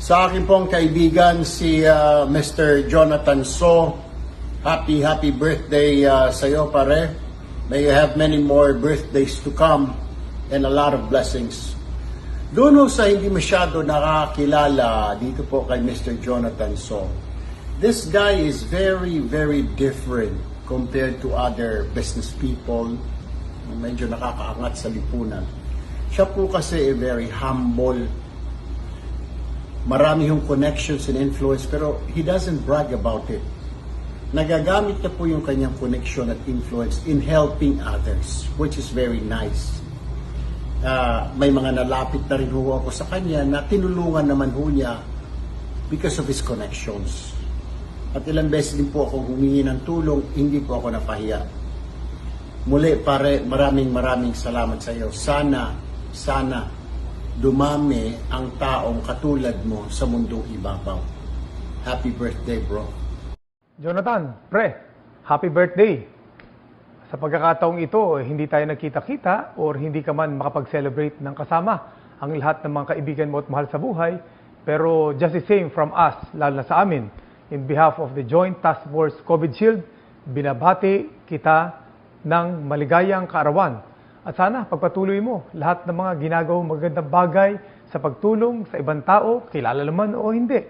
Sa akin pong kaibigan si Mr. Jonathan So, happy birthday sa iyo pare. May you have many more birthdays to come and a lot of blessings. Doon sa hindi masyado nakakilala dito po kay Mr. Jonathan So, this guy is very different compared to other business people. Medyo nakakaangat sa lipunan. Siya po kasi very humble. Marami yung connections and influence pero he doesn't brag about it. Nagagamit niya po yung kanyang connection at influence in helping others, which is very nice. May mga nalapit na rin ho ako sa kanya na tinulungan naman ho niya because of his connections. At ilang beses din po ako humingi ng tulong, hindi po ako napahiya. Muli pare, maraming salamat sa iyo. Sana dumami ang taong katulad mo sa mundong ibabaw. Happy birthday, bro. Jonathan, pre, happy birthday. Sa pagkakataong ito, hindi tayo nagkita-kita or hindi ka man makapag-celebrate ng kasama ang lahat ng mga kaibigan mo at mahal sa buhay. Pero just the same from us, lalo na sa amin, in behalf of the Joint Task Force COVID Shield, binabati kita ng maligayang kaarawan. At sana pagpatuloy mo lahat ng mga ginagawang magandang bagay sa pagtulong sa ibang tao, kilala naman o hindi.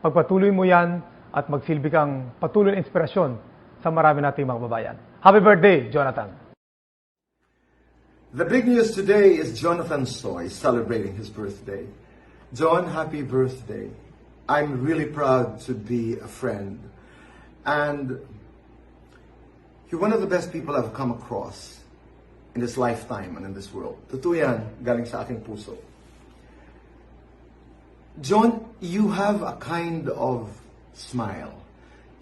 Pagpatuloy mo yan at magsilbi kang patuloy na inspirasyon sa marami nating mga babayan. Happy birthday, Jonathan! The big news today is Jonathan Soy celebrating his birthday. John, happy birthday. I'm really proud to be a friend. And you're one of the best people I've come across in this lifetime and in this world. Totoo yan, galing sa aking puso. John, you have a kind of smile.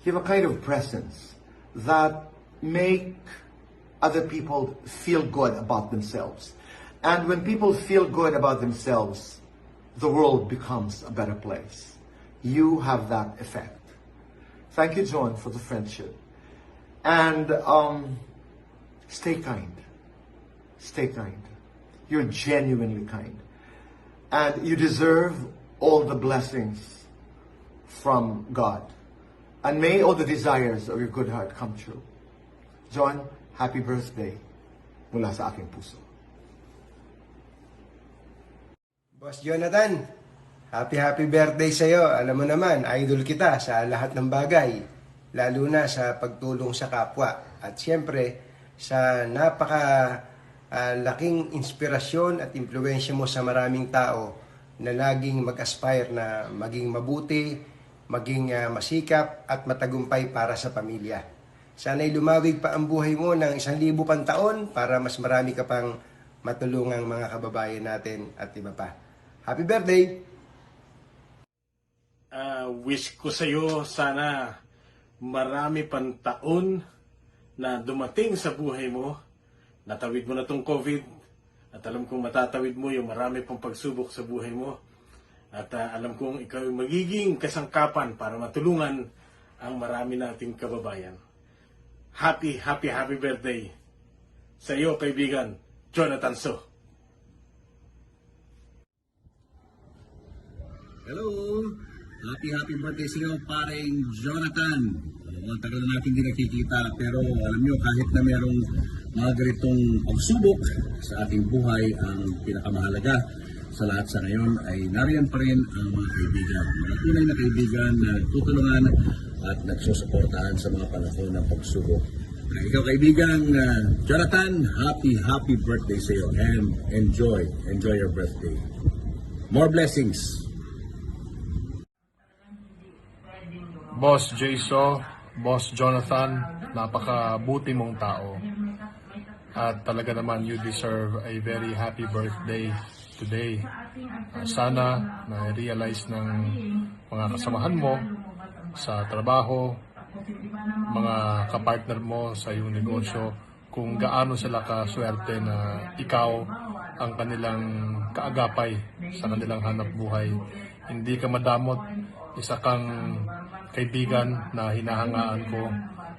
You have a kind of presence that make other people feel good about themselves. And when people feel good about themselves, the world becomes a better place. You have that effect. Thank you, John, for the friendship. And stay kind. Stay kind. You're genuinely kind. And you deserve all the blessings from God. And may all the desires of your good heart come true. John, happy birthday mula sa aking puso. Boss Jonathan, happy birthday sa'yo. Alam mo naman, idol kita sa lahat ng bagay. Lalo na sa pagtulong sa kapwa. At siyempre, sa laking inspirasyon at impluwensya mo sa maraming tao na laging mag-aspire na maging mabuti, maging masikap at matagumpay para sa pamilya. Sana'y lumawig pa ang buhay mo ng 1,000 pang taon para mas marami ka pang matulungang mga kababayan natin at iba pa. Happy birthday! Wish ko sa iyo sana marami pang taon na dumating sa buhay mo. Natawid mo na tong COVID at alam kong matatawid mo yung marami pang pagsubok sa buhay mo. At alam kong ikaw yung magiging kasangkapan para matulungan ang marami nating kababayan. Happy birthday sa iyo, kaibigan, Jonathan So. Hello! Happy birthday sa iyo, paring Jonathan. Ang tagal na natin hindi nakikita pero alam nyo, kahit na merong mga ganitong pagsubok sa ating buhay, ang pinakamahalaga sa lahat sa ngayon ay nariyan pa rin ang mga kaibigan. Mga tunay na kaibigan na tutulungan at nagsusuportahan sa mga panahon ng pagsubok. Ikaw kaibigan, Jonathan, happy birthday sa iyo and enjoy your birthday. More blessings! Boss Jayso, Boss Jonathan, napakabuti mong tao. At talaga naman you deserve a very happy birthday today. Sana na-realize ng mga kasamahan mo sa trabaho, mga kapartner mo sa iyong negosyo, kung gaano sila kaswerte na ikaw ang kanilang kaagapay sa kanilang hanap buhay. Hindi ka madamot, isa kang kaibigan na hinahangaan ko.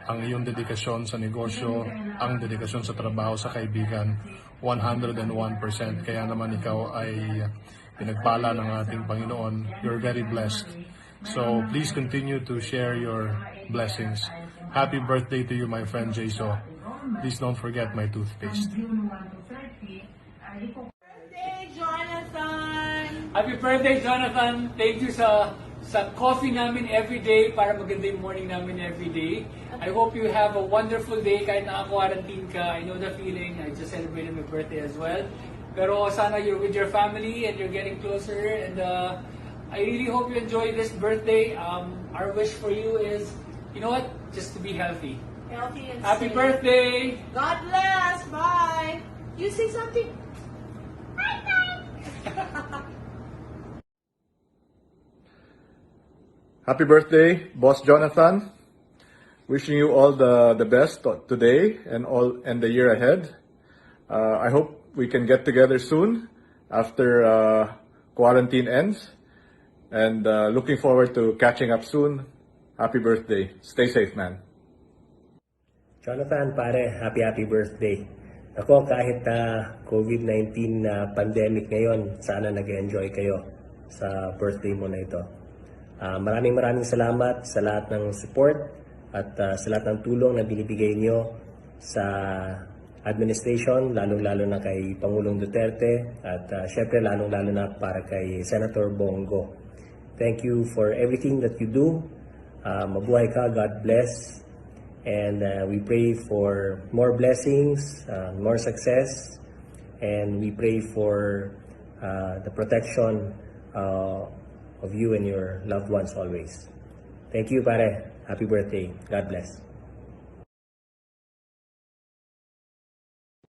Ang iyong dedikasyon sa negosyo, ang dedikasyon sa trabaho, sa kaibigan, 101%. Kaya naman ikaw ay pinagpala ng ating Panginoon. You're very blessed. So please continue to share your blessings. Happy birthday to you, my friend Jayso. Please don't forget my toothpaste. Birthday, Jonathan! Happy birthday, Jonathan! Thank you sa coffee namin every day para maganda yung morning namin every day. I hope you have a wonderful day kahit naka-quarantine ka. I know the feeling. I just celebrated my birthday as well. Pero sana you're with your family and you're getting closer. And I really hope you enjoy this birthday. Our wish for you is, you know what? Just to be healthy. Healthy and Happy safe. birthday! God bless! Bye! You say something? Happy birthday, Boss Jonathan. Wishing you all the best today and the year ahead. I hope we can get together soon after quarantine ends. And looking forward to catching up soon. Happy birthday. Stay safe, man. Jonathan, pare, happy birthday. Ako, kahit COVID-19 pandemic ngayon, sana nag-enjoy kayo sa birthday mo na ito. Maraming salamat sa lahat ng support at sa lahat ng tulong na binibigay niyo sa administration, lalong-lalo na kay Pangulong Duterte at syempre lalong-lalo na para kay Senator Bongo. Thank you for everything that you do. Mabuhay ka, God bless. And we pray for more blessings, more success, and we pray for the protection of you and your loved ones always. Thank you, pare. Happy birthday. God bless.